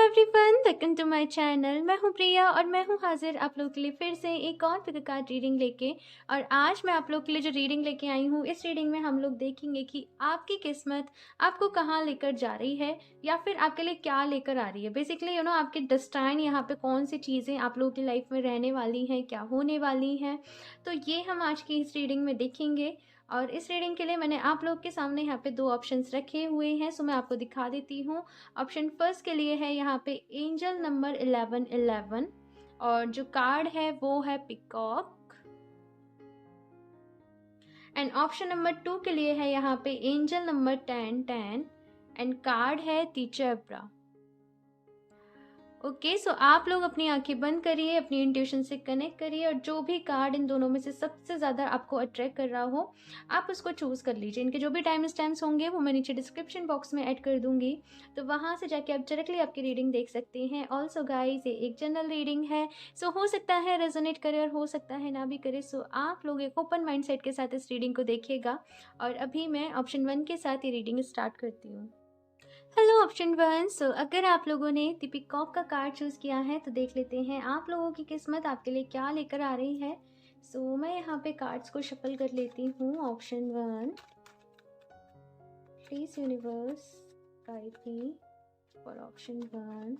Everyone, welcome to my channel. मैं हूं प्रिया और मैं हूं हाजिर आप लोगों के लिए फिर से एक और पिक कार्ड रीडिंग लेके। और आज मैं आप लोग के लिए जो रीडिंग लेके आई हूं, इस रीडिंग में हम लोग देखेंगे कि आपकी किस्मत आपको कहां लेकर जा रही है या फिर आपके लिए क्या लेकर आ रही है। बेसिकली आपके डेस्टाइन यहाँ पे कौन सी चीज़ें आप लोगों की लाइफ में रहने वाली हैं, क्या होने वाली हैं, तो ये हम आज की इस रीडिंग में देखेंगे। और इस रीडिंग के लिए मैंने आप लोग के सामने यहाँ पे 2 ऑप्शंस रखे हुए हैं, सो मैं आपको दिखा देती हूँ। ऑप्शन फर्स्ट के लिए है यहाँ पे एंजल नंबर 1111 और जो कार्ड है वो है पिकॉक। एंड ऑप्शन नंबर 2 के लिए है यहाँ पे एंजल नंबर 1010 एंड कार्ड है टीचर। ओके, सो आप लोग अपनी आंखें बंद करिए, अपनी इंट्यूशन से कनेक्ट करिए और जो भी कार्ड इन दोनों में से सबसे ज़्यादा आपको अट्रैक्ट कर रहा हो आप उसको चूज़ कर लीजिए। इनके जो भी टाइम स्टैम्प्स होंगे वो मैं नीचे डिस्क्रिप्शन बॉक्स में ऐड कर दूंगी, तो वहाँ से जाके आप डायरेक्टली आपकी रीडिंग देख सकते हैं। ऑल्सो गाइस, ये एक जनरल रीडिंग है, सो हो सकता है रेजोनेट करे और हो सकता है ना भी करे। सो आप लोग एक ओपन माइंड सेट के साथ इस रीडिंग को देखिएगा। और अभी मैं ऑप्शन 1 के साथ ये रीडिंग स्टार्ट करती हूँ। हेलो ऑप्शन 1, सो अगर आप लोगों ने द पीकॉक का कार्ड चूज़ किया है तो देख लेते हैं आप लोगों की किस्मत आपके लिए क्या लेकर आ रही है। सो मैं यहाँ पे कार्ड्स को शफल कर लेती हूँ। Option 1, please universe guide me for option 1।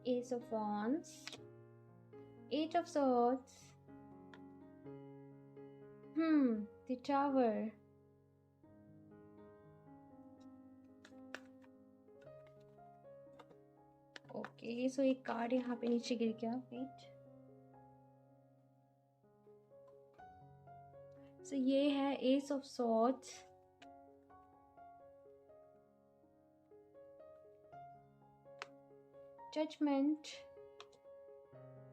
Ace of Wands, Eight of Swords, the Tower, okay, so एक कार्ड यहाँ पे नीचे गिर गया, वेट। सो ये है ace of swords, judgement,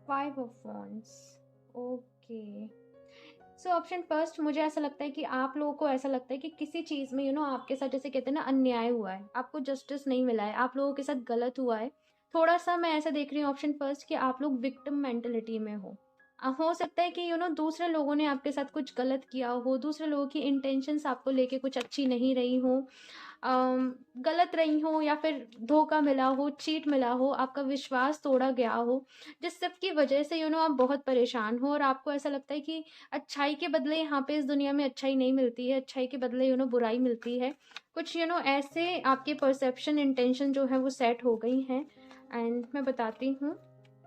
five of wands. Okay, so option first, मुझे ऐसा लगता है कि आप लोगों को ऐसा लगता है कि किसी चीज़ में आपके साथ जैसे कहते हैं ना अन्याय हुआ है, आपको जस्टिस नहीं मिला है, आप लोगों के साथ गलत हुआ है। थोड़ा सा मैं ऐसा देख रही हूँ ऑप्शन फर्स्ट कि आप लोग विक्टिम मेंटलिटी में हो सकता है कि दूसरे लोगों ने आपके साथ कुछ गलत किया हो, दूसरे लोगों की इंटेंशंस आपको लेके कुछ अच्छी नहीं रही हो, गलत रही हो, या फिर धोखा मिला हो, चीट मिला हो, आपका विश्वास तोड़ा गया हो, जिस सब की वजह से आप बहुत परेशान हो और आपको ऐसा लगता है कि अच्छाई के बदले यहाँ पे इस दुनिया में अच्छाई नहीं मिलती है, अच्छाई के बदले बुराई मिलती है। कुछ ऐसे आपके परसेप्शन इंटेंशन जो है वो सेट हो गई हैं। एंड मैं बताती हूँ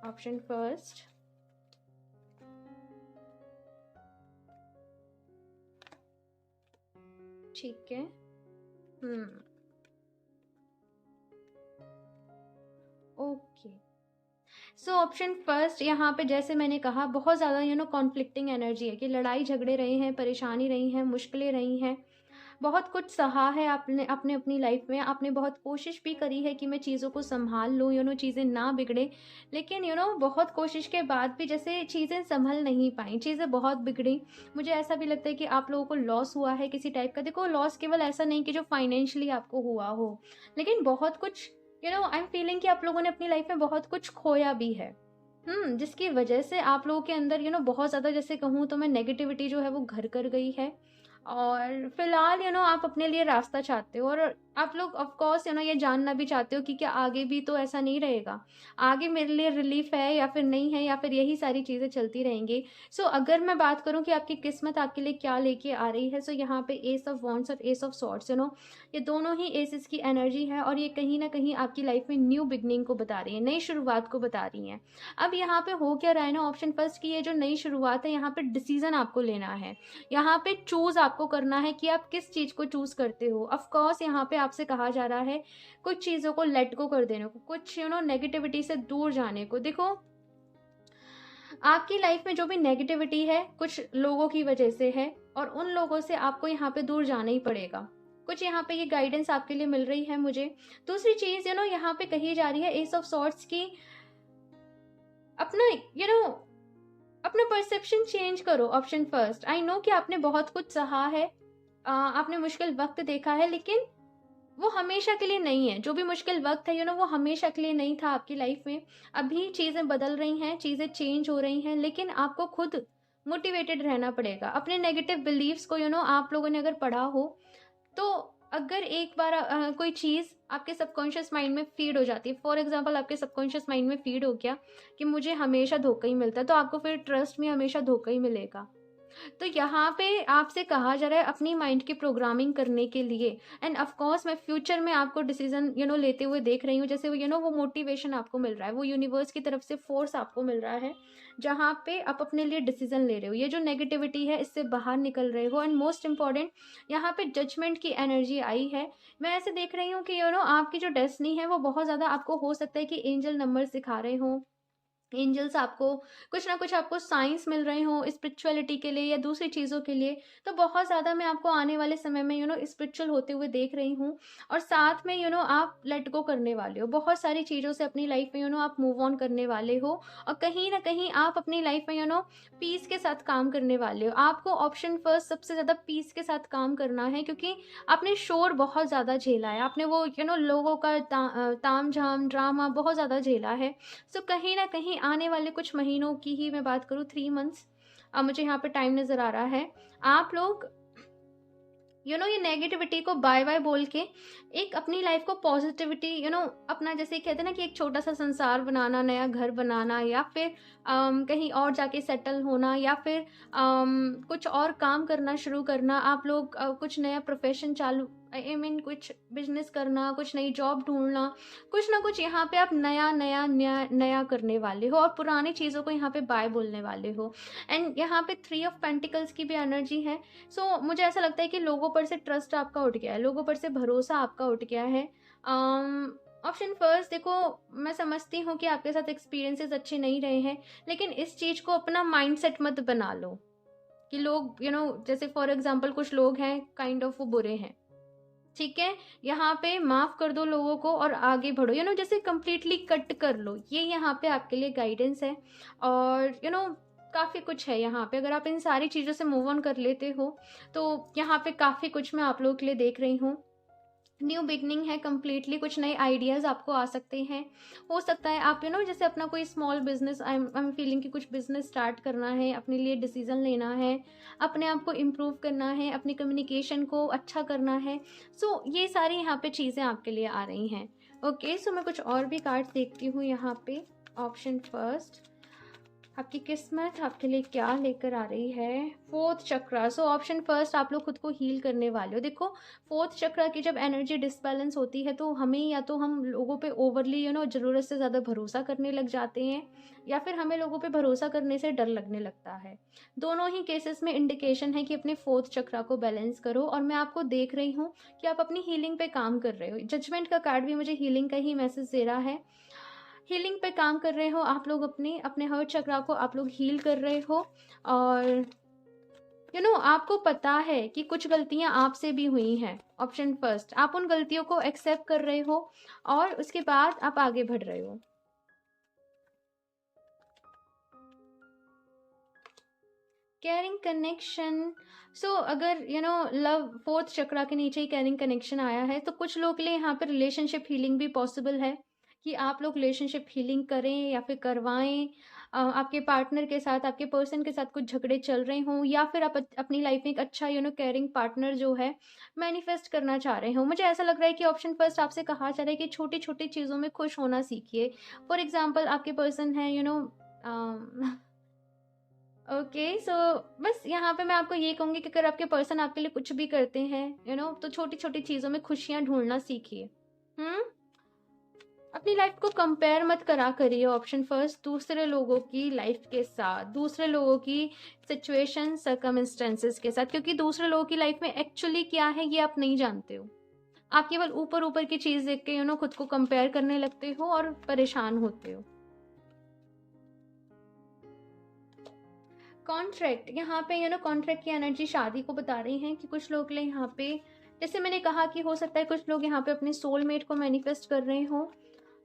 ऑप्शन फर्स्ट, ठीक है। ओके, सो ऑप्शन फर्स्ट यहाँ पे जैसे मैंने कहा बहुत ज़्यादा कॉन्फ्लिक्टिंग एनर्जी है कि लड़ाई झगड़े रहे हैं, परेशानी रही हैं, मुश्किलें रही हैं, बहुत कुछ सहा है आपने अपने अपनी लाइफ में। आपने बहुत कोशिश भी करी है कि मैं चीज़ों को संभाल लूँ, चीज़ें ना बिगड़े, लेकिन बहुत कोशिश के बाद भी जैसे चीज़ें संभल नहीं पाई, चीज़ें बहुत बिगड़ी। मुझे ऐसा भी लगता है कि आप लोगों को लॉस हुआ है किसी टाइप का। देखो, लॉस केवल ऐसा नहीं कि जो फाइनेंशियली आपको हुआ हो, लेकिन बहुत कुछ आई एम फीलिंग कि आप लोगों ने अपनी लाइफ में बहुत कुछ खोया भी है, जिसकी वजह से आप लोगों के अंदर बहुत ज़्यादा, जैसे कहूँ तो मैं, नेगेटिविटी जो है वो घर कर गई है। और फिलहाल आप अपने लिए रास्ता चाहते हो और आप लोग ऑफ कोर्स ये जानना भी चाहते हो कि क्या आगे भी तो ऐसा नहीं रहेगा, आगे मेरे लिए रिलीफ है या फिर नहीं है, या फिर यही सारी चीज़ें चलती रहेंगी। सो अगर मैं बात करूं कि आपकी किस्मत आपके लिए क्या लेके आ रही है, सो यहाँ पे एस ऑफ वॉन्ड्स और एस ऑफ सॉर्ड्स, ये दोनों ही एसेस की एनर्जी है और ये कहीं ना कहीं आपकी लाइफ में न्यू बिगनिंग को बता रही है, नई शुरुआत को बता रही है। अब यहाँ पे हो क्या रहा है ना, ऑप्शन फर्स्ट की ये जो नई शुरुआत है, यहाँ पे डिसीजन आपको लेना है, यहाँ पे चूज आपको करना है कि आप किस चीज को चूज करते हो। ऑफ कोर्स यहाँ पे आपसे कहा जा रहा है कुछ चीजों को लेट गो कर देने को, कुछ नेगेटिविटी से दूर जाने को। देखो, आपकी लाइफ में जो भी नेगेटिविटी है कुछ लोगों की वजह से है और उन लोगों से आपको यहाँ पे दूर जाना ही पड़ेगा। कुछ यहाँ पे ये गाइडेंस आपके लिए मिल रही है मुझे। दूसरी चीज यहाँ पे कही जा रही है एस ऑफ सॉर्ट्स की, अपना अपना परसेप्शन चेंज करो। ऑप्शन फर्स्ट, आई नो कि आपने बहुत कुछ सहा है, आपने मुश्किल वक्त देखा है, लेकिन वो हमेशा के लिए नहीं है। जो भी मुश्किल वक़्त है वो हमेशा के लिए नहीं था आपकी लाइफ़ में। अभी चीज़ें बदल रही हैं, चीज़ें चेंज हो रही हैं, लेकिन आपको खुद मोटिवेटेड रहना पड़ेगा। अपने नेगेटिव बिलीफ्स को आप लोगों ने अगर पढ़ा हो, तो अगर एक बार कोई चीज़ आपके सबकॉन्शियस माइंड में फ़ीड हो जाती है, फॉर एग्ज़ाम्पल आपके सबकॉन्शियस माइंड में फ़ीड हो गया कि मुझे हमेशा धोखा ही मिलता है, तो आपको फिर ट्रस्ट में हमेशा धोखा ही मिलेगा। तो यहाँ पे आपसे कहा जा रहा है अपनी माइंड की प्रोग्रामिंग करने के लिए। एंड ऑफ कोर्स मैं फ्यूचर में आपको डिसीजन लेते हुए देख रही हूँ, जैसे वो मोटिवेशन आपको मिल रहा है, वो यूनिवर्स की तरफ से फोर्स आपको मिल रहा है, जहाँ पे आप अपने लिए डिसीजन ले रहे हो, ये जो नेगेटिविटी है इससे बाहर निकल रहे हो। एंड मोस्ट इम्पॉर्टेंट, यहाँ पे जजमेंट की एनर्जी आई है। मैं ऐसे देख रही हूँ कि आपकी जो डेस्टिनी है वो बहुत ज़्यादा, आपको हो सकता है कि एंजल नंबर सिखा रहे हो, एंजल्स आपको कुछ ना कुछ आपको साइंस मिल रहे हों स्पिरिचुअलिटी के लिए या दूसरी चीज़ों के लिए। तो बहुत ज़्यादा मैं आपको आने वाले समय में स्पिरिचुअल होते हुए देख रही हूँ। और साथ में आप लेट गो करने वाले हो बहुत सारी चीज़ों से अपनी लाइफ में, आप मूव ऑन करने वाले हो। और कहीं ना कहीं आप अपनी लाइफ में पीस के साथ काम करने वाले हो। आपको ऑप्शन फर्स्ट सबसे ज़्यादा पीस के साथ काम करना है, क्योंकि आपने शोर बहुत ज़्यादा झेला है, आपने वो लोगों का ताम झाम ड्रामा बहुत ज़्यादा झेला है। सो कहीं न कहीं आने वाले कुछ महीनों की ही मैं बात करूँ, 3 मंथ्स मुझे यहाँ पे टाइम नज़र आ रहा है। आप लोग ये नेगेटिविटी को बाय बाय बोल के एक अपनी लाइफ को पॉजिटिविटी, अपना जैसे कहते हैं ना कि एक छोटा सा संसार बनाना, नया घर बनाना, या फिर कहीं और जाके सेटल होना, या फिर कुछ और काम करना शुरू करना। आप लोग कुछ नया प्रोफेशन चालू, आई मीन कुछ बिजनेस करना, कुछ नई जॉब ढूंढना, कुछ ना कुछ यहाँ पे आप नया नया नया नया करने वाले हो और पुरानी चीज़ों को यहाँ पे बाय बोलने वाले हो। एंड यहाँ पे 3 ऑफ पेंटिकल्स की भी एनर्जी है। सो मुझे ऐसा लगता है कि लोगों पर से ट्रस्ट आपका उठ गया है, लोगों पर से भरोसा आपका उठ गया है। ऑप्शन फर्स्ट, देखो मैं समझती हूँ कि आपके साथ एक्सपीरियंसेस अच्छे नहीं रहे हैं, लेकिन इस चीज़ को अपना माइंडसेट मत बना लो कि लोग जैसे फॉर एग्जांपल कुछ लोग हैं काइंड ऑफ वो बुरे हैं, ठीक है, यहाँ पे माफ कर दो लोगों को और आगे बढ़ो, जैसे कंप्लीटली कट कर लो। ये यहाँ पे आपके लिए गाइडेंस है। और काफ़ी कुछ है यहाँ पे, अगर आप इन सारी चीज़ों से मूव ऑन कर लेते हो तो यहाँ पे काफ़ी कुछ मैं आप लोगों के लिए देख रही हूँ। न्यू बिगनिंग है कंप्लीटली, कुछ नए आइडियाज़ आपको आ सकते हैं। हो सकता है आप जैसे अपना कोई small business, I am feeling कि कुछ बिजनेस स्टार्ट करना है, अपने लिए डिसीजन लेना है, अपने आप को इम्प्रूव करना है, अपनी कम्युनिकेशन को अच्छा करना है। सो ये सारी यहाँ पे चीज़ें आपके लिए आ रही हैं। ओके, सो मैं कुछ और भी कार्ड्स देखती हूँ यहाँ पे। ऑप्शन फर्स्ट, आपकी किस्मत आपके लिए क्या लेकर आ रही है। फोर्थ चक्रा। सो ऑप्शन फर्स्ट, आप लोग खुद को हील करने वाले हो। देखो, फोर्थ चक्रा की जब एनर्जी डिसबैलेंस होती है तो हमें, या तो हम लोगों पे ओवरली ज़रूरत से ज़्यादा भरोसा करने लग जाते हैं, या फिर हमें लोगों पे भरोसा करने से डर लगने लगता है। दोनों ही केसेस में इंडिकेशन है कि अपने फोर्थ चक्रा को बैलेंस करो। और मैं आपको देख रही हूँ कि आप अपनी हीलिंग पे काम कर रहे हो। जजमेंट का कार्ड भी मुझे हीलिंग का ही मैसेज दे रहा है। हीलिंग पे काम कर रहे हो आप लोग, अपने अपने हर्ट चक्रा को आप लोग हील कर रहे हो। और आपको पता है कि कुछ गलतियां आपसे भी हुई हैं। ऑप्शन फर्स्ट, आप उन गलतियों को एक्सेप्ट कर रहे हो और उसके बाद आप आगे बढ़ रहे हो। Carrying connection. सो अगर लव फोर्थ चक्रा के नीचे ही कैरिंग कनेक्शन आया है, तो कुछ लोग के लिए यहाँ पर रिलेशनशिप हीलिंग भी पॉसिबल है कि आप लोग रिलेशनशिप हीलिंग करें या फिर करवाएं। आपके पार्टनर के साथ, आपके पर्सन के साथ कुछ झगड़े चल रहे हों, या फिर आप अपनी लाइफ में एक अच्छा कैरिंग पार्टनर जो है मैनिफेस्ट करना चाह रहे हो। मुझे ऐसा लग रहा है कि ऑप्शन फर्स्ट आपसे कहा जा रहा है कि छोटी छोटी चीज़ों में खुश होना सीखिए। फॉर एग्जाम्पल, आपके पर्सन है ओके, सो बस यहाँ पे मैं आपको ये कहूँगी कि अगर आपके पर्सन आपके लिए कुछ भी करते हैं तो छोटी छोटी चीज़ों में खुशियाँ ढूंढना सीखिए। अपनी लाइफ को कंपेयर मत करा करिए। ऑप्शन फर्स्ट, दूसरे लोगों की लाइफ के साथ, दूसरे लोगों की सिचुएशन सर्कमस्टेंसेस के साथ, क्योंकि दूसरे लोगों की लाइफ में एक्चुअली क्या है ये आप नहीं जानते हो। आप केवल ऊपर ऊपर की चीज़ देख के खुद को कंपेयर करने लगते हो और परेशान होते हो। कॉन्ट्रैक्ट, यहाँ पे कॉन्ट्रैक्ट की एनर्जी शादी को बता रही है कि कुछ लोग के लिए यहाँ पे, जैसे मैंने कहा कि हो सकता है कुछ लोग यहाँ पे अपने सोलमेट को मैनिफेस्ट कर रहे हो।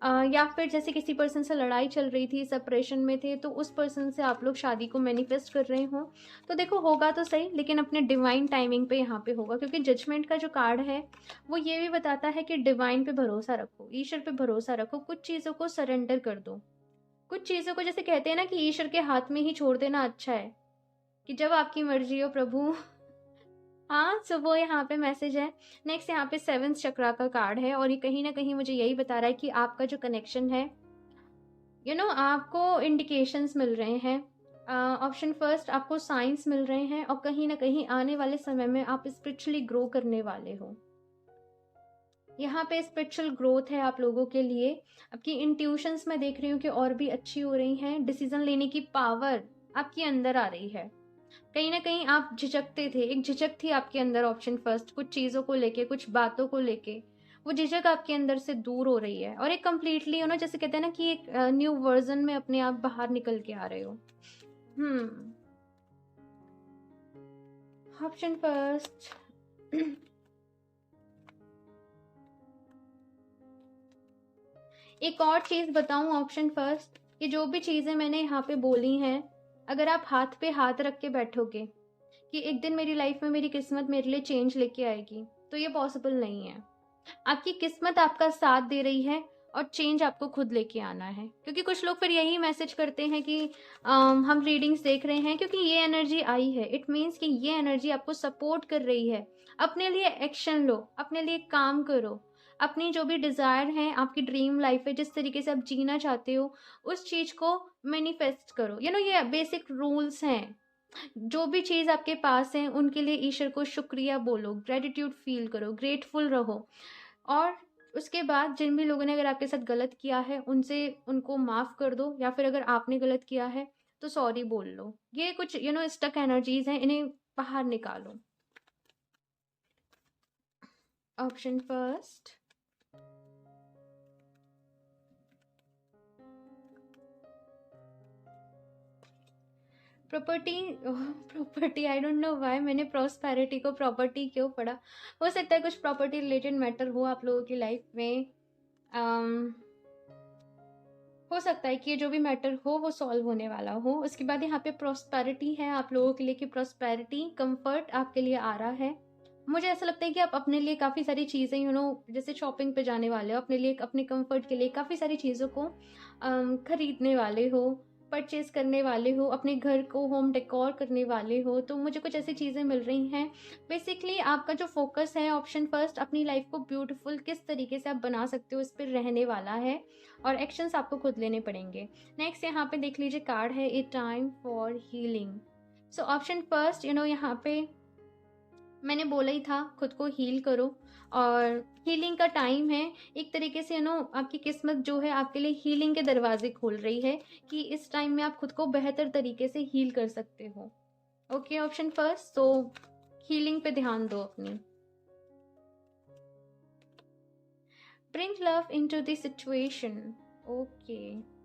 या फिर जैसे किसी पर्सन से लड़ाई चल रही थी, सेपरेशन में थे, तो उस पर्सन से आप लोग शादी को मैनिफेस्ट कर रहे हो। तो देखो होगा तो सही, लेकिन अपने डिवाइन टाइमिंग पे यहाँ पे होगा, क्योंकि जजमेंट का जो कार्ड है वो ये भी बताता है कि डिवाइन पे भरोसा रखो, ईश्वर पे भरोसा रखो, कुछ चीज़ों को सरेंडर कर दो। कुछ चीज़ों को जैसे कहते हैं ना कि ईश्वर के हाथ में ही छोड़ देना अच्छा है, कि जब आपकी मर्जी हो प्रभु। हाँ, सो वो यहाँ पे मैसेज है। नेक्स्ट यहाँ पे सेवंथ चक्रा का कार्ड है, और ये कहीं ना कहीं मुझे यही बता रहा है कि आपका जो कनेक्शन है, आपको इंडिकेशंस मिल रहे हैं। ऑप्शन फर्स्ट, आपको साइंस मिल रहे हैं, और कहीं ना कहीं आने वाले समय में आप स्पिरिचुअली ग्रो करने वाले हो। यहाँ पे स्पिरिचुअल ग्रोथ है आप लोगों के लिए। आपकी इंट्यूशंस मैं देख रही हूँ कि और भी अच्छी हो रही हैं। डिसीजन लेने की पावर आपके अंदर आ रही है। कहीं ना कहीं आप झिझकते थे, एक झिझक थी आपके अंदर ऑप्शन फर्स्ट, कुछ चीज़ों को लेके, कुछ बातों को लेके। वो झिझक आपके अंदर से दूर हो रही है, और एक कंप्लीटली जैसे कहते हैं ना कि एक न्यू वर्जन में अपने आप बाहर निकल के आ रहे हो। Option first. एक और चीज़ बताऊं ऑप्शन फर्स्ट, कि जो भी चीज़ें मैंने यहाँ पे बोली हैं, अगर आप हाथ पे हाथ रख के बैठोगे कि एक दिन मेरी लाइफ में मेरी किस्मत मेरे लिए चेंज लेके आएगी, तो ये पॉसिबल नहीं है। आपकी किस्मत आपका साथ दे रही है, और चेंज आपको खुद लेके आना है। क्योंकि कुछ लोग फिर यही मैसेज करते हैं कि हम रीडिंग्स देख रहे हैं, क्योंकि ये एनर्जी आई है, इट मीन्स कि ये एनर्जी आपको सपोर्ट कर रही है। अपने लिए एक्शन लो, अपने लिए काम करो, अपनी जो भी डिज़ायर है, आपकी ड्रीम लाइफ है, जिस तरीके से आप जीना चाहते हो, उस चीज़ को मैनिफेस्ट करो। ये बेसिक रूल्स हैं। जो भी चीज़ आपके पास है उनके लिए ईश्वर को शुक्रिया बोलो, ग्रेटिट्यूड फील करो, ग्रेटफुल रहो। और उसके बाद जिन भी लोगों ने अगर आपके साथ गलत किया है, उनसे उनको माफ़ कर दो, या फिर अगर आपने गलत किया है तो सॉरी बोल लो। ये कुछ स्टक एनर्जीज हैं, इन्हें बाहर निकालो। Option first, property. Property, I don't know why मैंने प्रॉस्पेरिटी को प्रॉपर्टी क्यों पढ़ा। हो सकता है कुछ प्रॉपर्टी रिलेटेड मैटर हो आप लोगों की लाइफ में। हो सकता है कि ये जो भी मैटर हो वो सॉल्व होने वाला हो। उसके बाद यहाँ पे प्रॉस्पेरिटी है आप लोगों के लिए, कि प्रॉस्पेरिटी, कंफर्ट आपके लिए आ रहा है। मुझे ऐसा लगता है कि आप अपने लिए काफ़ी सारी चीज़ें जैसे शॉपिंग पे जाने वाले हो, अपने लिए, अपने कंफर्ट के लिए काफ़ी सारी चीज़ों को खरीदने वाले हो, परचेज करने वाले हो, अपने घर को होम डेकोर करने वाले हो। तो मुझे कुछ ऐसी चीज़ें मिल रही हैं। बेसिकली आपका जो फोकस है ऑप्शन फर्स्ट, अपनी लाइफ को ब्यूटीफुल किस तरीके से आप बना सकते हो इस पर रहने वाला है, और एक्शंस आपको खुद लेने पड़ेंगे। नेक्स्ट यहाँ पे देख लीजिए, कार्ड है ए time for healing. So option first, यहाँ पे मैंने बोला ही था, खुद को हील करो, और हीलिंग का टाइम है। एक तरीके से आपकी किस्मत जो है आपके लिए हीलिंग के दरवाजे खोल रही है, कि इस टाइम में आप खुद को बेहतर तरीके से हील कर सकते हो। ओके, ऑप्शन फर्स्ट, तो हीलिंग पे ध्यान दो अपनी। Bring love into the situation. Okay,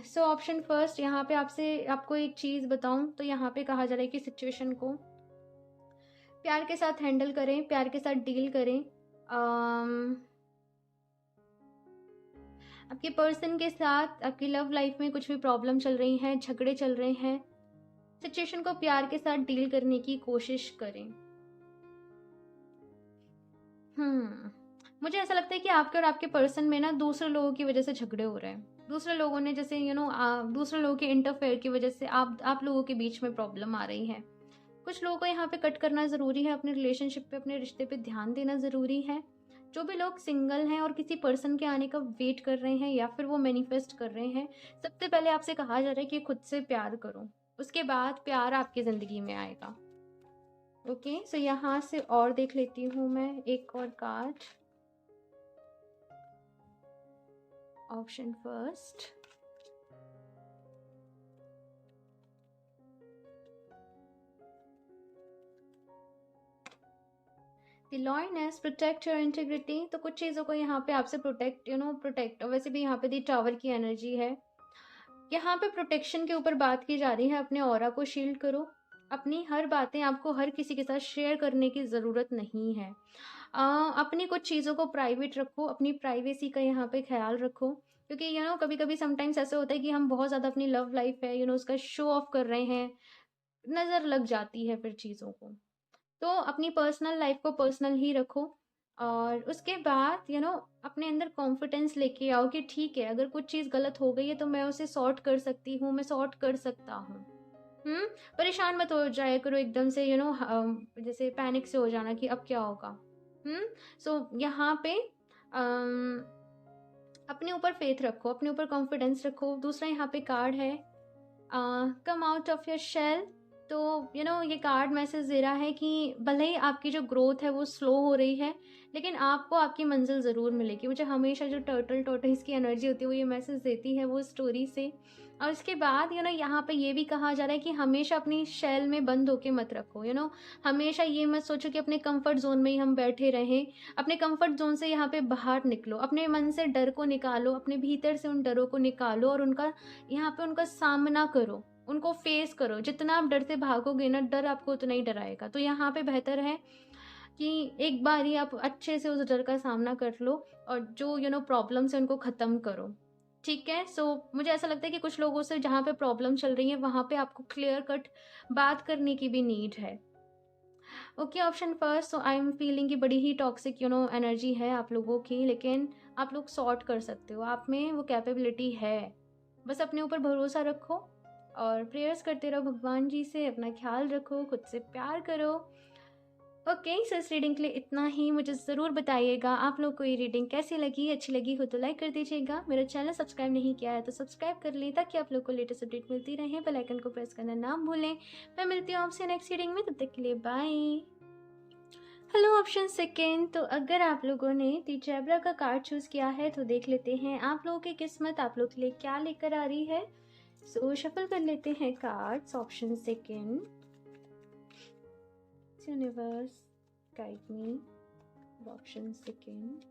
so option first, यहाँ पे आपको एक चीज़ बताऊं तो यहाँ पे कहा जा रहा है कि सिचुएशन को प्यार के साथ हैंडल करें, प्यार के साथ डील करें। आपके पर्सन के साथ आपकी लव लाइफ में कुछ भी प्रॉब्लम चल रही हैं, झगड़े चल रहे हैं, सिचुएशन को प्यार के साथ डील करने की कोशिश करें। मुझे ऐसा लगता है कि आपके और आपके पर्सन में ना दूसरे लोगों की वजह से झगड़े हो रहे हैं। दूसरे लोगों ने जैसे दूसरे लोगों के इंटरफेयर की वजह से आप लोगों के बीच में प्रॉब्लम आ रही है। कुछ लोगों को यहाँ पे कट करना ज़रूरी है, अपने रिलेशनशिप पे, अपने रिश्ते पे ध्यान देना ज़रूरी है। जो भी लोग सिंगल हैं और किसी पर्सन के आने का वेट कर रहे हैं, या फिर वो मैनिफेस्ट कर रहे हैं, सबसे पहले आपसे कहा जा रहा है कि खुद से प्यार करो, उसके बाद प्यार आपकी ज़िंदगी में आएगा। ओके, सो यहाँ से और देख लेती हूँ मैं एक और card. Option first, the lioness, protect your integrity. तो कुछ चीज़ों को यहाँ पे आपसे प्रोटेक्ट, और वैसे भी यहाँ पे दी टावर की एनर्जी है। यहाँ पे प्रोटेक्शन के ऊपर बात की जा रही है। अपने ऑरा को शील्ड करो, अपनी हर बातें आपको हर किसी के साथ शेयर करने की ज़रूरत नहीं है। अपनी कुछ चीज़ों को प्राइवेट रखो, अपनी प्राइवेसी का यहाँ पे ख़्याल रखो, क्योंकि कभी-कभी समटाइम्स ऐसा होता है कि हम बहुत ज़्यादा अपनी लव लाइफ़ है उसका शो ऑफ कर रहे हैं, नज़र लग जाती है फिर चीज़ों को। तो अपनी पर्सनल लाइफ़ को पर्सनल ही रखो, और उसके बाद अपने अंदर कॉन्फिडेंस लेके आओ कि ठीक है, अगर कुछ चीज़ गलत हो गई है तो मैं उसे सॉर्ट कर सकती हूँ, मैं सॉर्ट कर सकता हूँ। हुँ? परेशान मत हो जाया करो एकदम से, जैसे पैनिक से हो जाना कि अब क्या होगा? हुँ? सो यहाँ पे अम, अपने ऊपर फ़ेथ रखो, अपने ऊपर कॉन्फिडेंस रखो। दूसरा यहाँ पे कार्ड है, come out of your shell. तो ये कार्ड मैसेज दे रहा है कि भले ही आपकी जो ग्रोथ है वो स्लो हो रही है, लेकिन आपको आपकी मंजिल ज़रूर मिलेगी। मुझे हमेशा जो टर्टल टॉर्टोइस की एनर्जी होती है वो ये मैसेज देती है वो स्टोरी से। और उसके बाद यहाँ पे ये भी कहा जा रहा है कि हमेशा अपनी शेल में बंद होके मत रखो। हमेशा ये मत सोचो कि अपने कंफर्ट जोन में ही हम बैठे रहें। अपने कंफर्ट जोन से यहाँ पे बाहर निकलो, अपने मन से डर को निकालो, अपने भीतर से उन डरों को निकालो और उनका सामना करो, उनको फेस करो। जितना आप डर से भागोगे ना, डर आपको उतना ही डराएगा। तो यहाँ पे बेहतर है कि एक बार ही आप अच्छे से उस डर का सामना कर लो, और जो प्रॉब्लम्स है उनको ख़त्म करो। ठीक है? सो मुझे ऐसा लगता है कि कुछ लोगों से जहाँ पे प्रॉब्लम चल रही है वहाँ पे आपको क्लियर कट बात करने की भी नीड है। Okay, option first, so I am feeling कि बड़ी ही टॉक्सिक एनर्जी है आप लोगों की, लेकिन आप लोग सॉर्ट कर सकते हो, आप में वो कैपेबिलिटी है। बस अपने ऊपर भरोसा रखो और प्रेयर्स करते रहो भगवान जी से। अपना ख्याल रखो, खुद से प्यार करो। ओके, सो इस रीडिंग के लिए इतना ही। मुझे ज़रूर बताइएगा आप लोग को ये रीडिंग कैसी लगी। अच्छी लगी हो तो लाइक कर दीजिएगा। मेरा चैनल सब्सक्राइब नहीं किया है तो सब्सक्राइब कर लें, ताकि आप लोग को लेटेस्ट अपडेट मिलती रहे। बेल आइकन को प्रेस करना ना भूलें। मैं मिलती हूँ आपसे नेक्स्ट रीडिंग में, तब तक के लिए बाय। Hello, option second. तो अगर आप लोगों ने दी जैबरा का कार्ड चूज़ किया है तो देख लेते हैं आप लोगों की किस्मत आप लोग के लिए क्या लेकर आ रही है। सो शफल कर लेते हैं cards. Option second, universe guide me. Option second,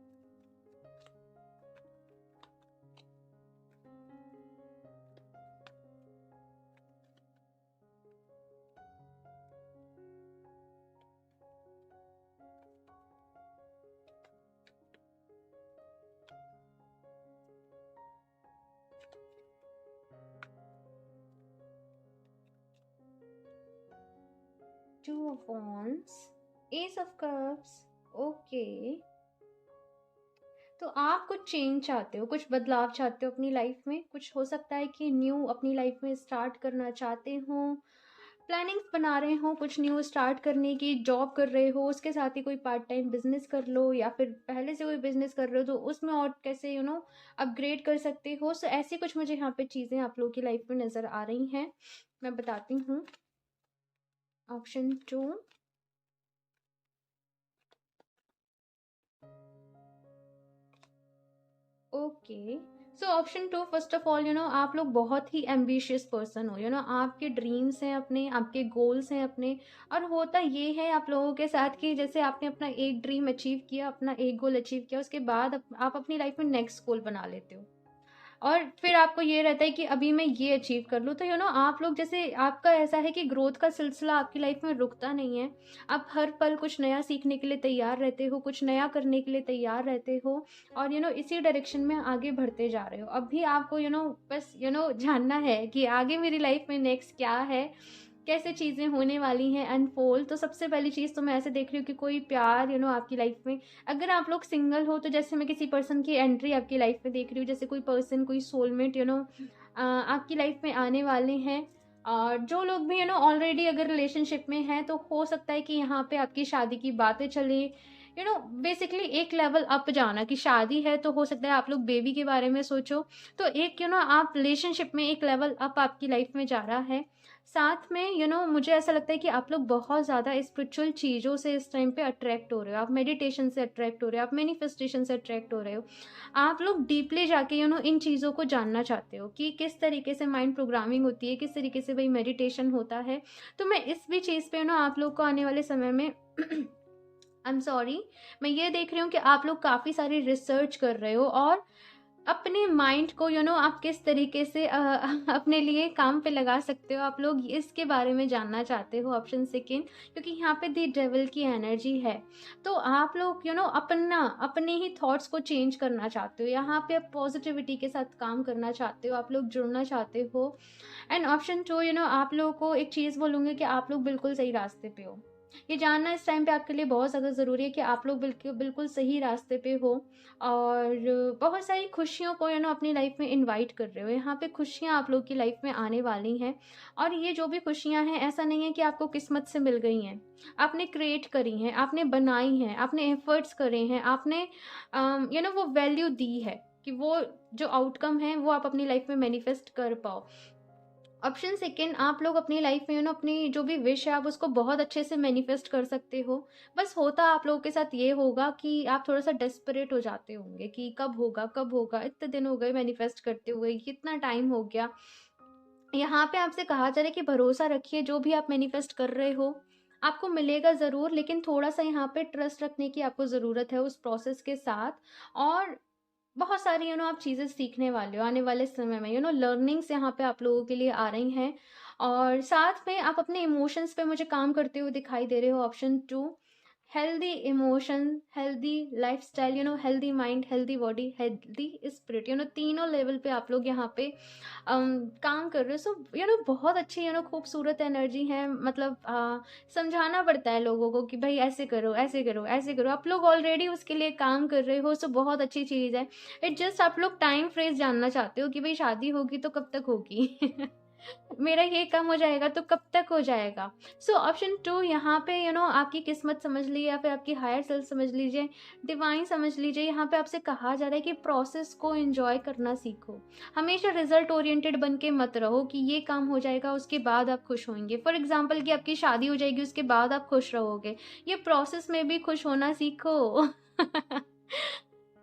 two of wands, S of cups. Okay, तो आप कुछ चेंज चाहते हो, कुछ बदलाव चाहते हो अपनी लाइफ में। कुछ हो सकता है कि न्यू अपनी लाइफ में स्टार्ट करना चाहते हो, प्लानिंग्स बना रहे हो कुछ न्यू स्टार्ट करने की, जॉब कर रहे हो, उसके साथ ही कोई पार्ट टाइम बिजनेस कर लो, या फिर पहले से कोई बिजनेस कर रहे हो तो उसमें और कैसे अपग्रेड कर सकते हो। सो ऐसी कुछ मुझे यहाँ पे चीज़ें आप लोगों की लाइफ में नज़र आ रही हैं, मैं बताती हूँ। Option two, okay. So option two, first of all आप लोग बहुत ही एम्बिशियस पर्सन हो। आपके ड्रीम्स हैं अपने, आपके गोल्स हैं अपने। और होता ये है आप लोगों के साथ कि जैसे आपने अपना एक ड्रीम अचीव किया, अपना एक गोल अचीव किया, उसके बाद आप अपनी लाइफ में नेक्स्ट गोल बना लेते हो, और फिर आपको ये रहता है कि अभी मैं ये अचीव कर लूँ। तो आप लोग, जैसे आपका ऐसा है कि ग्रोथ का सिलसिला आपकी लाइफ में रुकता नहीं है। आप हर पल कुछ नया सीखने के लिए तैयार रहते हो, कुछ नया करने के लिए तैयार रहते हो, और इसी डायरेक्शन में आगे बढ़ते जा रहे हो। अभी आपको बस जानना है कि आगे मेरी लाइफ में नेक्स्ट क्या है, कैसे चीज़ें होने वाली हैं अनफोल्ड। तो सबसे पहली चीज़ तो मैं ऐसे देख रही हूँ कि कोई प्यार आपकी लाइफ में, अगर आप लोग सिंगल हो तो जैसे मैं किसी पर्सन की एंट्री आपकी लाइफ में देख रही हूँ, जैसे कोई पर्सन, कोई सोलमेट आपकी लाइफ में आने वाले हैं। और जो लोग भी ऑलरेडी अगर रिलेशनशिप में हैं तो हो सकता है कि यहाँ पे आपकी शादी की बातें चले। बेसिकली एक लेवल अप जाना, कि शादी है तो हो सकता है आप लोग बेबी के बारे में सोचो। तो एक आप रिलेशनशिप में एक लेवल अप आपकी लाइफ में जा रहा है। साथ में मुझे ऐसा लगता है कि आप लोग बहुत ज़्यादा स्पिरिचुअल चीज़ों से इस टाइम पे अट्रैक्ट हो रहे हो। आप मेडिटेशन से अट्रैक्ट हो रहे हो, आप मैनिफेस्टेशन से अट्रैक्ट हो रहे हो। आप लोग डीपली जाके इन चीज़ों को जानना चाहते हो कि किस तरीके से माइंड प्रोग्रामिंग होती है, किस तरीके से भाई मेडिटेशन होता है। तो मैं इस भी चीज़ पे आप लोग को आने वाले समय में आई एम सॉरी, मैं ये देख रही हूँ कि आप लोग काफ़ी सारी रिसर्च कर रहे हो, और अपने माइंड को आप किस तरीके से अपने लिए काम पे लगा सकते हो, आप लोग इसके बारे में जानना चाहते हो, ऑप्शन सेकेंड। क्योंकि यहाँ पे दी डेविल की एनर्जी है, तो आप लोग अपने ही थॉट्स को चेंज करना चाहते हो, यहाँ पे आप पॉजिटिविटी के साथ काम करना चाहते हो, आप लोग जुड़ना चाहते हो। एंड ऑप्शन टू, आप लोगों को एक चीज़ बोलूँगी कि आप लोग बिल्कुल सही रास्ते पे हो। ये जानना इस टाइम पे आपके लिए बहुत ज़्यादा ज़रूरी है कि आप लोग बिल्कुल बिल्कुल सही रास्ते पे हो, और बहुत सारी खुशियों को अपनी लाइफ में इनवाइट कर रहे हो। यहाँ पे खुशियाँ आप लोग की लाइफ में आने वाली हैं, और ये जो भी खुशियाँ हैं, ऐसा नहीं है कि आपको किस्मत से मिल गई हैं। आपने क्रिएट करी हैं, आपने बनाई हैं, आपने एफर्ट्स करे हैं, आपने वो वैल्यू दी है कि वो जो आउटकम है वो आप अपनी लाइफ में मैनिफेस्ट कर पाओ। ऑप्शन सेकंड, आप लोग अपनी लाइफ में अपनी जो भी विश है आप उसको बहुत अच्छे से मैनिफेस्ट कर सकते हो। बस होता आप लोगों के साथ ये होगा कि आप थोड़ा सा डेस्परेट हो जाते होंगे कि कब होगा, कब होगा, इतने दिन हो गए मैनिफेस्ट करते हुए, कितना टाइम हो गया। यहाँ पे आपसे कहा जा रहा है कि भरोसा रखिए, जो भी आप मैनिफेस्ट कर रहे हो आपको मिलेगा ज़रूर, लेकिन थोड़ा सा यहाँ पे ट्रस्ट रखने की आपको ज़रूरत है उस प्रोसेस के साथ। और बहुत सारी आप चीज़ें सीखने वाले हो आने वाले समय में, लर्निंग्स यहाँ पे आप लोगों के लिए आ रही हैं। और साथ में आप अपने इमोशंस पे मुझे काम करते हुए दिखाई दे रहे हो। Option two, healthy emotion, healthy lifestyle, healthy mind, healthy body, healthy spirit, तीनों लेवल पे आप लोग यहाँ पे काम कर रहे हो। सो बहुत अच्छी खूबसूरत एनर्जी है। मतलब समझाना पड़ता है लोगों को कि भाई ऐसे करो, ऐसे करो, ऐसे करो, आप लोग ऑलरेडी उसके लिए काम कर रहे हो। सो बहुत अच्छी चीज़ है। इट जस्ट आप लोग टाइम फ्रेज जानना चाहते हो कि भाई शादी होगी तो कब तक होगी मेरा ये काम हो जाएगा तो कब तक हो जाएगा। सो ऑप्शन टू, यहाँ पे आपकी किस्मत समझ लीजिए, या फिर आपकी हायर सेल्फ समझ लीजिए, डिवाइन समझ लीजिए। यहाँ पे आपसे कहा जा रहा है कि प्रोसेस को एंजॉय करना सीखो। हमेशा रिजल्ट ओरिएंटेड बन के मत रहो कि ये काम हो जाएगा उसके बाद आप खुश होंगे। फॉर एग्जाम्पल कि आपकी शादी हो जाएगी उसके बाद आप खुश रहोगे, ये प्रोसेस में भी खुश होना सीखो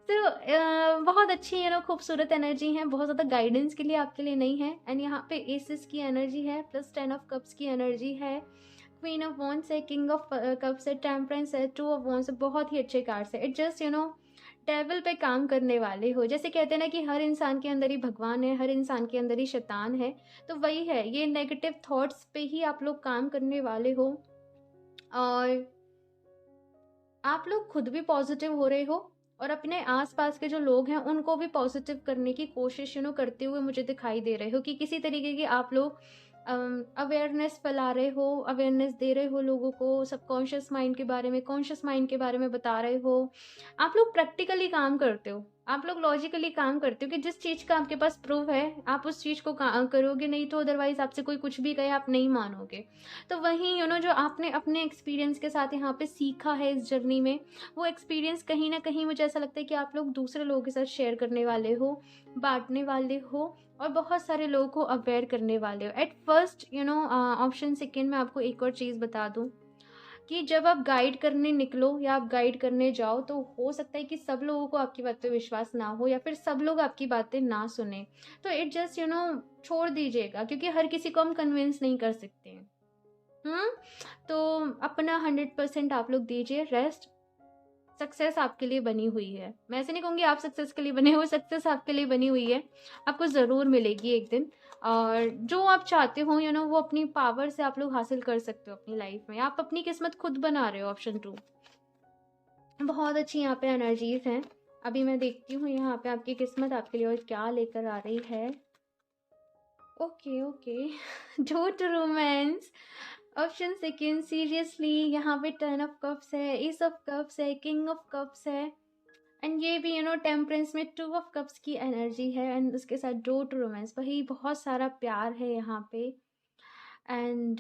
तो बहुत अच्छी खूबसूरत एनर्जी है, बहुत ज़्यादा गाइडेंस के लिए आपके लिए नहीं है। एंड यहाँ पे एसिस की एनर्जी है, प्लस 10 ऑफ कप्स की एनर्जी है, क्वीन ऑफ वॉन्ड्स है, किंग ऑफ कप्स है, टेम्परेंस है, टू ऑफ वॉन्ड्स है। बहुत ही अच्छे कार्ड्स है। इट जस्ट डेविल पे काम करने वाले हो। जैसे कहते हैं ना कि हर इंसान के अंदर ही भगवान है, हर इंसान के अंदर ही शैतान है, तो वही है, ये नेगेटिव थॉट्स पे ही आप लोग काम करने वाले हो। और आप लोग खुद भी पॉजिटिव हो रहे हो, और अपने आसपास के जो लोग हैं उनको भी पॉजिटिव करने की कोशिश करते हुए मुझे दिखाई दे रहे हो कि किसी तरीके की आप लोग अवेयरनेस फैला रहे हो, अवेयरनेस दे रहे हो लोगों को, सबकॉन्शियस माइंड के बारे में, कॉन्शियस माइंड के बारे में बता रहे हो। आप लोग प्रैक्टिकली काम करते हो, आप लोग लॉजिकली काम करते हो कि जिस चीज़ का आपके पास प्रूफ है आप उस चीज़ को करोगे, नहीं तो अदरवाइज आपसे कोई कुछ भी कहे आप नहीं मानोगे। तो वहीं जो आपने अपने एक्सपीरियंस के साथ यहाँ पे सीखा है इस जर्नी में, वो एक्सपीरियंस कहीं ना कहीं मुझे ऐसा लगता है कि आप लोग दूसरे लोगों के साथ शेयर करने वाले हो, बांटने वाले हो, और बहुत सारे लोगों को अवेयर करने वाले हो। एट फर्स्ट ऑप्शन सेकेंड में आपको एक और चीज़ बता दूँ कि जब आप गाइड करने निकलो या आप गाइड करने जाओ, तो हो सकता है कि सब लोगों को आपकी बात पे विश्वास ना हो, या फिर सब लोग आपकी बातें ना सुने। तो इट जस्ट छोड़ दीजिएगा, क्योंकि हर किसी को हम कन्विंस नहीं कर सकते हैं। तो अपना 100% आप लोग दीजिए। रेस्ट, सक्सेस आपके लिए बनी हुई है। मैं ऐसे नहीं कहूँगी आप सक्सेस के लिए बने हो, सक्सेस आपके लिए बनी हुई है, आपको ज़रूर मिलेगी एक दिन। और जो आप चाहते हो वो अपनी पावर से आप लोग हासिल कर सकते हो अपनी लाइफ में। आप अपनी किस्मत खुद बना रहे हो। ऑप्शन टू, बहुत अच्छी यहाँ पे एनर्जीज हैं। अभी मैं देखती हूँ यहाँ पे आपकी किस्मत आपके लिए और क्या लेकर आ रही है। Okay okay don't romance. Option second, seriously यहाँ पे 10 ऑफ कप्स है, एस ऑफ कप्स है, किंग ऑफ कप्स है, एंड ये भी टेम्परेंस में 2 ऑफ कप्स की एनर्जी है, एंड उसके साथ डोंट रोमांस, वही बहुत सारा प्यार है यहाँ पे। एंड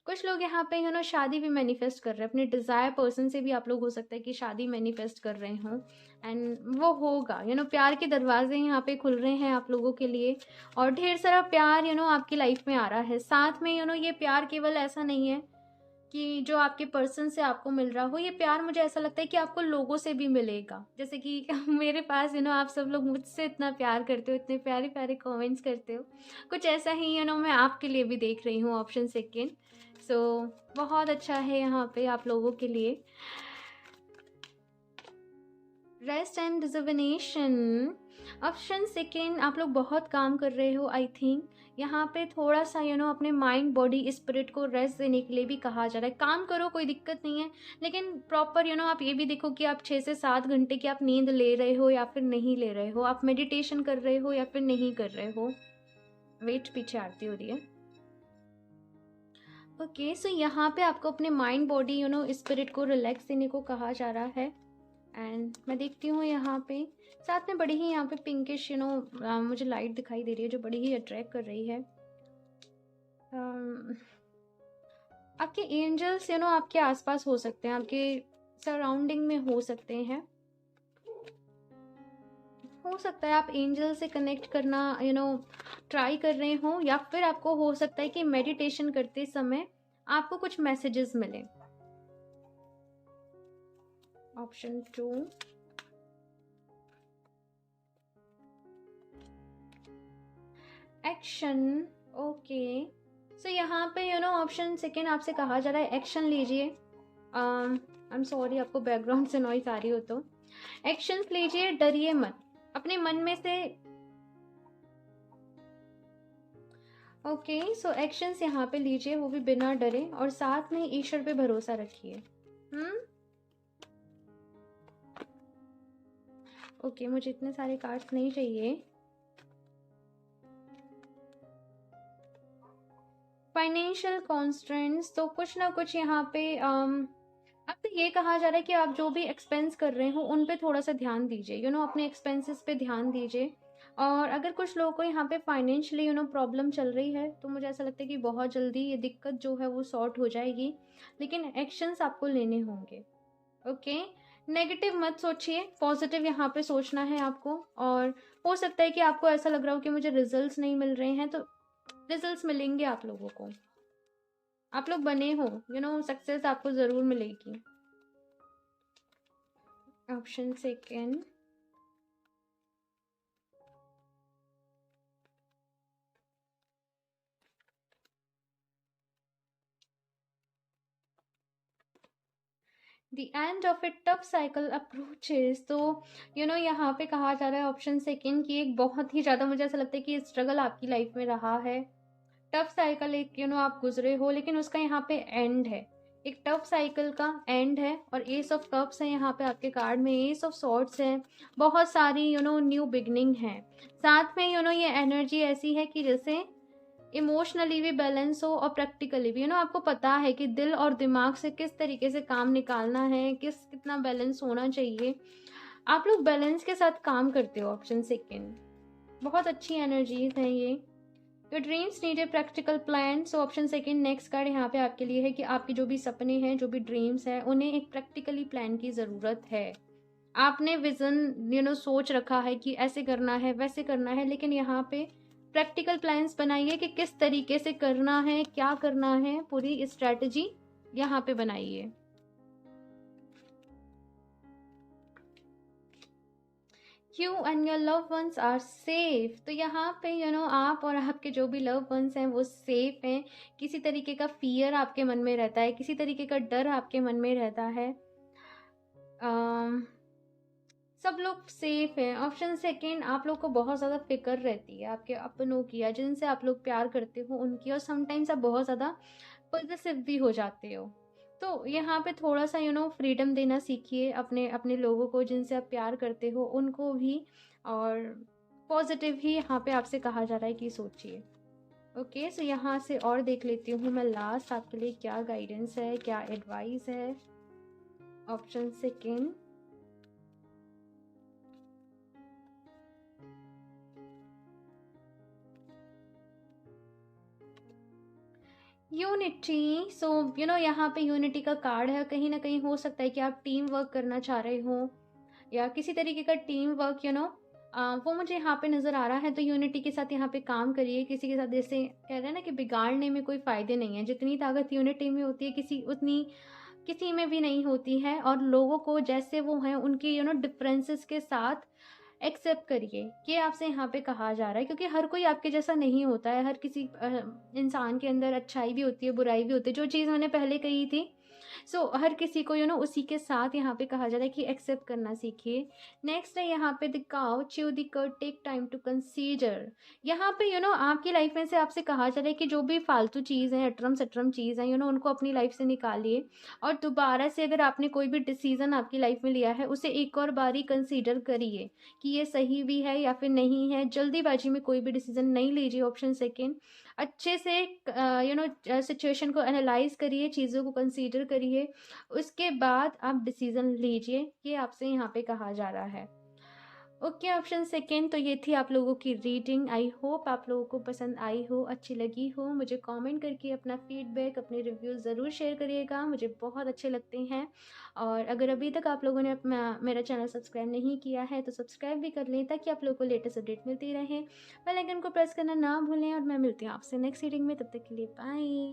कुछ लोग यहाँ पे शादी भी मैनिफेस्ट कर रहे हैं अपने डिज़ायर पर्सन से भी। आप लोग हो सकता है कि शादी मैनिफेस्ट कर रहे हों, एंड वो होगा। प्यार के दरवाजे यहाँ पे खुल रहे हैं आप लोगों के लिए, और ढेर सारा प्यार आपकी लाइफ में आ रहा है। साथ में ये प्यार केवल ऐसा नहीं है कि जो आपके पर्सन से आपको मिल रहा हो, ये प्यार मुझे ऐसा लगता है कि आपको लोगों से भी मिलेगा। जैसे कि मेरे पास आप सब लोग मुझसे इतना प्यार करते हो, इतने प्यारे प्यारे कमेंट्स करते हो, कुछ ऐसा ही मैं आपके लिए भी देख रही हूँ। ऑप्शन सेकेंड, सो बहुत अच्छा है यहाँ पे आप लोगों के लिए। Rest and rejuvenation. Option second, आप लोग बहुत काम कर रहे हो आई थिंक। यहाँ पे थोड़ा सा अपने माइंड बॉडी स्पिरिट को रेस्ट देने के लिए भी कहा जा रहा है। काम करो, कोई दिक्कत नहीं है, लेकिन प्रॉपर आप ये भी देखो कि आप 6 से 7 घंटे की आप नींद ले रहे हो या फिर नहीं ले रहे हो, आप मेडिटेशन कर रहे हो या फिर नहीं कर रहे हो। वेट, पीछे आरती हो रही है। ओके, सो यहाँ पे आपको अपने माइंड बॉडी स्पिरिट को रिलैक्स देने को कहा जा रहा है। एंड मैं देखती हूँ यहाँ पे साथ में बड़ी ही यहाँ पे पिंकिश मुझे लाइट दिखाई दे रही है जो बड़ी ही अट्रैक्ट कर रही है। आपके एंजल्स आपके आसपास हो सकते हैं, आपके सराउंडिंग में हो सकते हैं। हो सकता है आप एंजल से कनेक्ट करना ट्राई कर रहे हो, या फिर आपको हो सकता है कि मेडिटेशन करते समय आपको कुछ मैसेजेस मिले। Option 2, action. ओके, सो यहाँ पे ऑप्शन सेकेंड आपसे कहा जा रहा है एक्शन लीजिए। आई एम सॉरी आपको बैकग्राउंड से नॉइस आ रही हो तो। एक्शन लीजिए, डरिए मत, अपने मन में से। ओके, सो एक्शंस यहाँ पे लीजिए, वो भी बिना डरे, और साथ में ईश्वर पे भरोसा रखिए। ओके, मुझे इतने सारे कार्ड्स नहीं चाहिए। फाइनेंशियल कॉन्स्ट्रेंट्स, तो कुछ ना कुछ यहाँ पे आपसे ये कहा जा रहा है कि आप जो भी एक्सपेंस कर रहे हो उन पे थोड़ा सा ध्यान दीजिए, अपने एक्सपेंसेस पे ध्यान दीजिए। और अगर कुछ लोगों को यहाँ पे फाइनेंशियली प्रॉब्लम चल रही है, तो मुझे ऐसा लगता है कि बहुत जल्दी ये दिक्कत जो है वो सॉर्ट हो जाएगी, लेकिन एक्शंस आपको लेने होंगे। ओके, नेगेटिव मत सोचिए, पॉजिटिव यहाँ पे सोचना है आपको। और हो सकता है कि आपको ऐसा लग रहा हो कि मुझे रिजल्ट्स नहीं मिल रहे हैं, तो रिजल्ट्स मिलेंगे आप लोगों को। आप लोग बने हो, सक्सेस आपको ज़रूर मिलेगी। Option second, the end of A tough cycle approaches. तो यहाँ पे कहा जा रहा है ऑप्शन सेकेंड की एक बहुत ही ज़्यादा, मुझे ऐसा लगता है कि स्ट्रगल आपकी लाइफ में रहा है। टफ साइकिल एक आप गुजरे हो, लेकिन उसका यहाँ पे एंड है, एक टफ साइकिल का एंड है। और एस ऑफ कप्स है यहाँ पे आपके कार्ड में, एस ऑफ सॉर्ड्स है, बहुत सारी न्यू बिगनिंग है। साथ में ये एनर्जी ऐसी है कि जैसे इमोशनली भी बैलेंस हो और प्रैक्टिकली भी आपको पता है कि दिल और दिमाग से किस तरीके से काम निकालना है, कितना बैलेंस होना चाहिए। आप लोग बैलेंस के साथ काम करते हो। ऑप्शन सेकेंड, बहुत अच्छी एनर्जीज हैं ये। Your dreams need a practical plan. So option second next card यहाँ पे आपके लिए है कि आपके जो भी सपने हैं, जो भी ड्रीम्स हैं, उन्हें एक प्रैक्टिकली प्लान की ज़रूरत है। आपने विजन सोच रखा है कि ऐसे करना है, वैसे करना है, लेकिन यहाँ पे प्रैक्टिकल प्लान्स बनाइए कि किस तरीके से करना है, क्या करना है, पूरी स्ट्रैटेजी यहाँ पे बनाइए। You and your love ones are safe. तो यहाँ पे आप और आपके जो भी लव वंस हैं वो सेफ हैं। किसी तरीके का फियर आपके मन में रहता है, किसी तरीके का डर आपके मन में रहता है, सब लोग सेफ हैं। ऑप्शन सेकेंड, आप लोग को बहुत ज़्यादा फिक्र रहती है आपके अपनों की, या जिनसे आप लोग प्यार करते हो उनकी, और समटाइम्स आप बहुत ज़्यादा पॉजिटिव भी हो जाते हो। तो यहाँ पे थोड़ा सा फ्रीडम देना सीखिए अपने अपने लोगों को, जिनसे आप प्यार करते हो उनको भी। और पॉजिटिव ही यहाँ पे आपसे कहा जा रहा है कि सोचिए। ओके, सो यहाँ से और देख लेती हूँ मैं लास्ट आपके लिए क्या गाइडेंस है, क्या एडवाइस है। Option second, unity. सो यहाँ पे यूनिटी का कार्ड है। कहीं ना कहीं हो सकता है कि आप टीम वर्क करना चाह रहे हो, या किसी तरीके का टीम वर्क वो मुझे यहाँ पे नज़र आ रहा है। तो यूनिटी के साथ यहाँ पे काम करिए। किसी के साथ जैसे कह रहे हैं ना कि बिगाड़ने में कोई फ़ायदे नहीं है, जितनी ताकत यूनिटी में होती है उतनी किसी में भी नहीं होती है। और लोगों को जैसे वो हैं उनके डिफरेंसेस के साथ एक्सेप्ट करिए, ये आपसे यहाँ पे कहा जा रहा है। क्योंकि हर कोई आपके जैसा नहीं होता है, हर किसी इंसान के अंदर अच्छाई भी होती है, बुराई भी होती है। जो चीज़ मैंने पहले कही थी, सो हर किसी को उसी के साथ यहाँ पे कहा जा रहा है कि एक्सेप्ट करना सीखिए। नेक्स्ट है यहाँ पे द काउ च्यू द कड टेक टाइम टू कंसीडर। यहाँ पे आपकी लाइफ में से आपसे कहा जा रहा है कि जो भी फालतू चीज़ है, अटरम सटरम चीज़ है, उनको अपनी लाइफ से निकालिए और दोबारा से अगर आपने कोई भी डिसीजन आपकी लाइफ में लिया है उसे एक और बारी कंसीडर करिए कि ये सही भी है या फिर नहीं है। जल्दीबाजी में कोई भी डिसीजन नहीं लीजिए। ऑप्शन सेकेंड, अच्छे से सिचुएशन को एनालाइज करिए, चीज़ों को कंसीडर करिए, उसके बाद आप डिसीजन लीजिए, ये आपसे यहाँ पे कहा जा रहा है। Okay, option second. तो ये थी आप लोगों की रीडिंग। आई होप आप लोगों को पसंद आई हो, अच्छी लगी हो। मुझे कमेंट करके अपना फीडबैक, अपने रिव्यूज़ ज़रूर शेयर करिएगा, मुझे बहुत अच्छे लगते हैं। और अगर अभी तक आप लोगों ने अपना मेरा चैनल सब्सक्राइब नहीं किया है तो सब्सक्राइब भी कर लें ताकि आप लोगों को लेटेस्ट अपडेट मिलती रहे। बेल आइकन को प्रेस करना ना भूलें और मैं मिलती हूँ आपसे नेक्स्ट रीडिंग में। तब तक के लिए बाय।